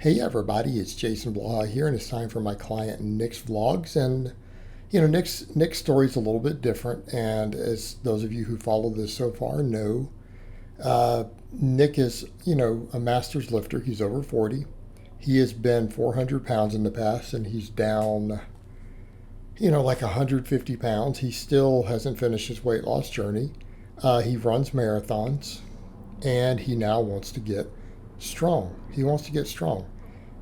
Hey everybody, it's Jason Blaha here, and it's time for my client Nick's vlogs. And Nick's story is a little bit different. And as those of you who follow this so far know, Nick is a master's lifter. He's over 40. He has been 400 pounds in the past, and he's down like 150 pounds. He still hasn't finished his weight loss journey. He runs marathons, and he now wants to get strong. He wants to get strong.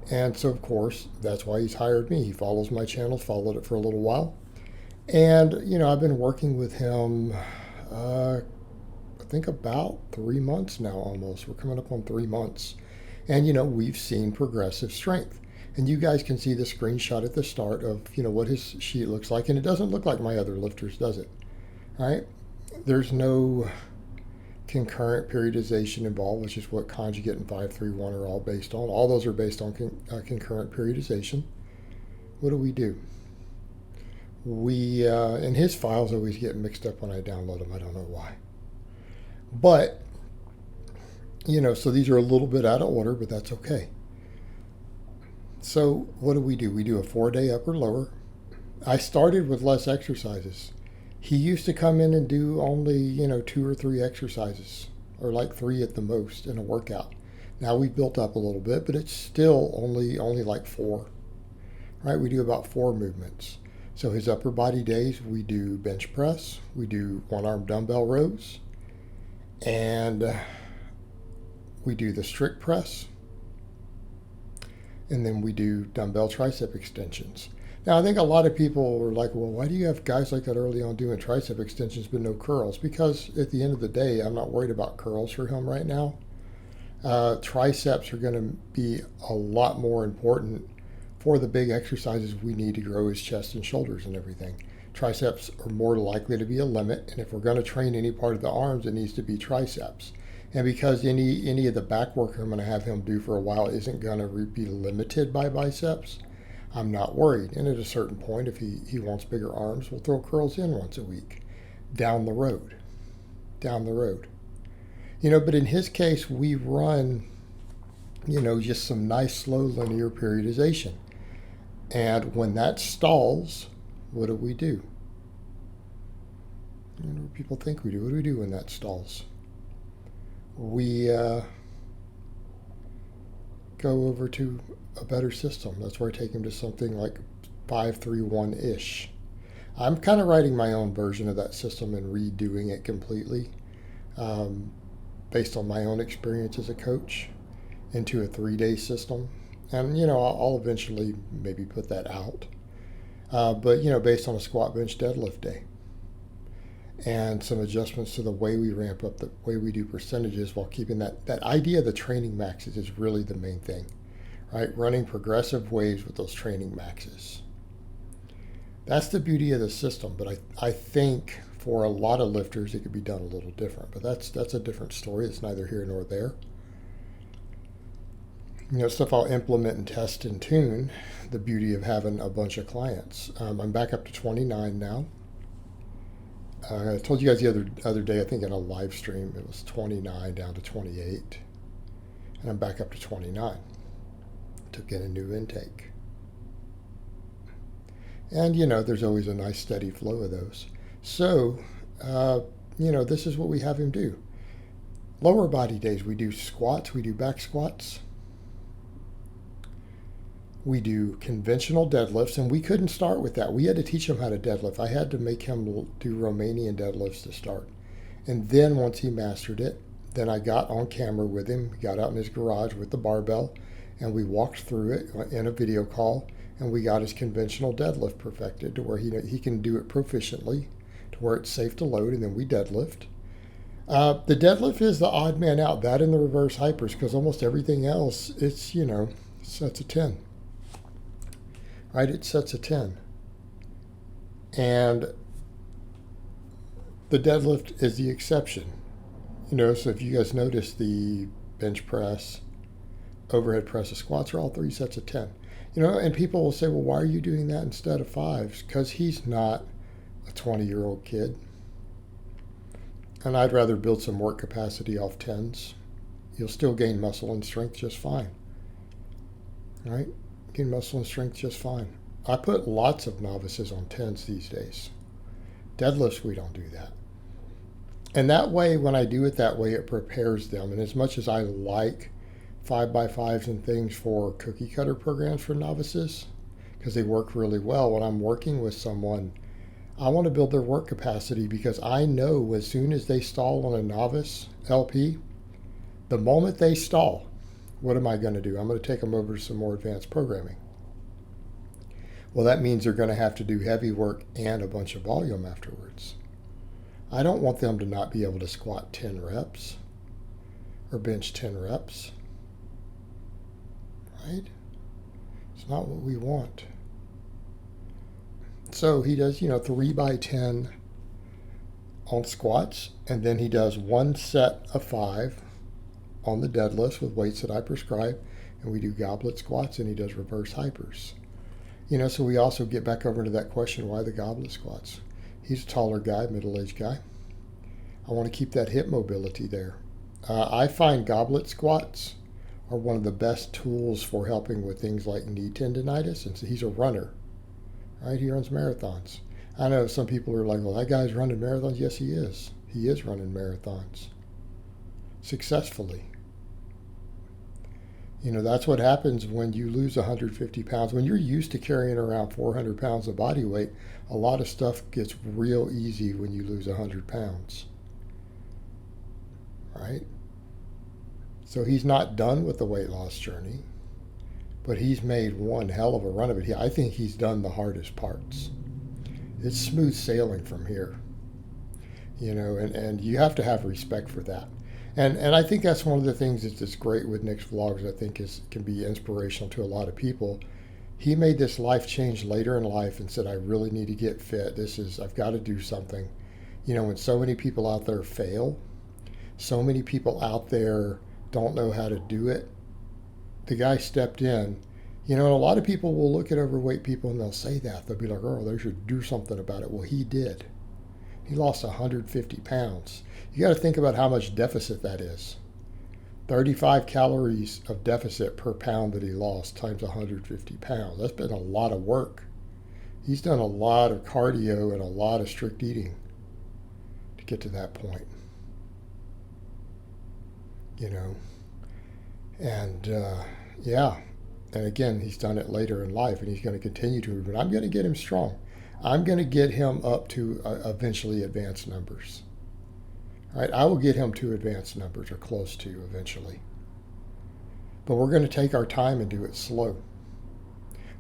And so, of course, that's why he's hired me. He follows my channel, followed it for a little while. And, I've been working with him, I think about 3 months now almost. We're coming up on 3 months. And, we've seen progressive strength. And you guys can see the screenshot at the start of, what his sheet looks like. And it doesn't look like my other lifters, does it? All right? There's no concurrent periodization involved, which is what conjugate and 531 are all based on. All those are based on concurrent periodization. What do? And his files always get mixed up when I download them. I don't know why. But, so these are a little bit out of order, but that's okay. So what do? We do a 4-day upper lower. I started with less exercises. He used to come in and do only, 2 or 3 exercises, or like 3 at the most in a workout. Now we've built up a little bit, but it's still only like 4. Right? We do about 4 movements. So his upper body days, we do bench press, we do one-arm dumbbell rows, and we do the strict press, and then we do dumbbell tricep extensions. Now, I think a lot of people were like, well, why do you have guys like that early on doing tricep extensions but no curls? Because at the end of the day, I'm not worried about curls for him right now. Triceps are going to be a lot more important for the big exercises we need to grow his chest and shoulders and everything. Triceps are more likely to be a limit, and if we're going to train any part of the arms, it needs to be triceps. And because any of the back work I'm going to have him do for a while isn't going to be limited by biceps, I'm not worried. And at a certain point, if he wants bigger arms, we'll throw curls in once a week. Down the road. But in his case, we run, just some nice slow linear periodization. And when that stalls, what do? What do people think we do? What do we do when that stalls? We go over to a better system. That's where I take him to something like 531-ish. I'm kind of writing my own version of that system and redoing it completely based on my own experience as a coach into a 3-day system. And, I'll eventually maybe put that out. But, based on a squat, bench, deadlift day. And some adjustments to the way we ramp up, the way we do percentages, while keeping that idea of the training maxes is really the main thing. Right? Running progressive waves with those training maxes. That's the beauty of the system, but I think for a lot of lifters it could be done a little different. But that's a different story. It's neither here nor there. Stuff I'll implement and test and tune. The beauty of having a bunch of clients. I'm back up to 29 now. I told you guys the other day, I think in a live stream, it was 29 down to 28. And I'm back up to 29. Took in a new intake. And, there's always a nice steady flow of those. So, this is what we have him do. Lower body days, we do squats, we do back squats. We do conventional deadlifts, and we couldn't start with that. We had to teach him how to deadlift. I had to make him do Romanian deadlifts to start. And then once he mastered it, then I got on camera with him, got out in his garage with the barbell, and we walked through it in a video call, and we got his conventional deadlift perfected to where he can do it proficiently, to where it's safe to load, and then we deadlift. The deadlift is the odd man out, that and the reverse hypers, because almost everything else, it's, sets a 10. Right, it sets a 10. And the deadlift is the exception. So if you guys notice, the bench press, overhead press, and squats are all 3 sets of 10. And people will say, well, why are you doing that instead of 5s? Because he's not a 20-year-old kid. And I'd rather build some work capacity off 10s. You'll still gain muscle and strength just fine. right? Gain muscle and strength just fine. I put lots of novices on 10s these days. Deadlifts, we don't do that. And that way, when I do it that way, it prepares them. And as much as I like 5x5s and things for cookie cutter programs for novices, because they work really well, when I'm working with someone, I want to build their work capacity, because I know as soon as they stall on a novice LP, the moment they stall, what am I going to do? I'm going to take them over to some more advanced programming. Well, that means they're going to have to do heavy work and a bunch of volume afterwards. I don't want them to not be able to squat 10 reps or bench 10 reps, right? It's not what we want. So he does, 3x10 on squats, and then he does one set of 5 on the deadlifts with weights that I prescribe, and we do goblet squats, and he does reverse hypers. So we also get back over to that question, why the goblet squats? He's a taller guy, middle-aged guy. I want to keep that hip mobility there. I find goblet squats are one of the best tools for helping with things like knee tendonitis, and so he's a runner, right? He runs marathons. I know some people are like, well, that guy's running marathons. Yes, he is. He is running marathons successfully. That's what happens when you lose 150 pounds. When you're used to carrying around 400 pounds of body weight, a lot of stuff gets real easy when you lose 100 pounds, right? So he's not done with the weight loss journey, but he's made one hell of a run of it. I think he's done the hardest parts. It's smooth sailing from here, and you have to have respect for that. And I think that's one of the things that's great with Nick's vlogs. I think can be inspirational to a lot of people. He made this life change later in life and said, I really need to get fit. I've got to do something. When so many people out there fail, so many people out there don't know how to do it, the guy stepped in. And a lot of people will look at overweight people and they'll say that. They'll be like, oh, they should do something about it. Well, he did. He lost 150 pounds. You got to think about how much deficit that is. 35 calories of deficit per pound that he lost times 150 pounds. That's been a lot of work. He's done a lot of cardio and a lot of strict eating to get to that point. And yeah. And again, he's done it later in life, and he's going to continue to. But I'm going to get him strong. I'm going to get him up to eventually advanced numbers. All right, I will get him to advanced numbers, or close to eventually. But we're going to take our time and do it slow.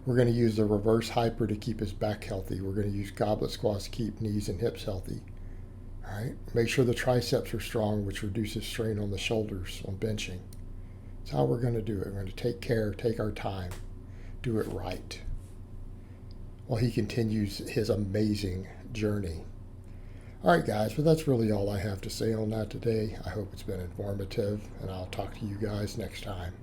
We're going to use the reverse hyper to keep his back healthy. We're going to use goblet squats to keep knees and hips healthy. All right, make sure the triceps are strong, which reduces strain on the shoulders on benching. That's how we're going to do it. We're going to take care, take our time, do it right, while he continues his amazing journey. All right, guys, but that's really all I have to say on that today. I hope it's been informative, and I'll talk to you guys next time.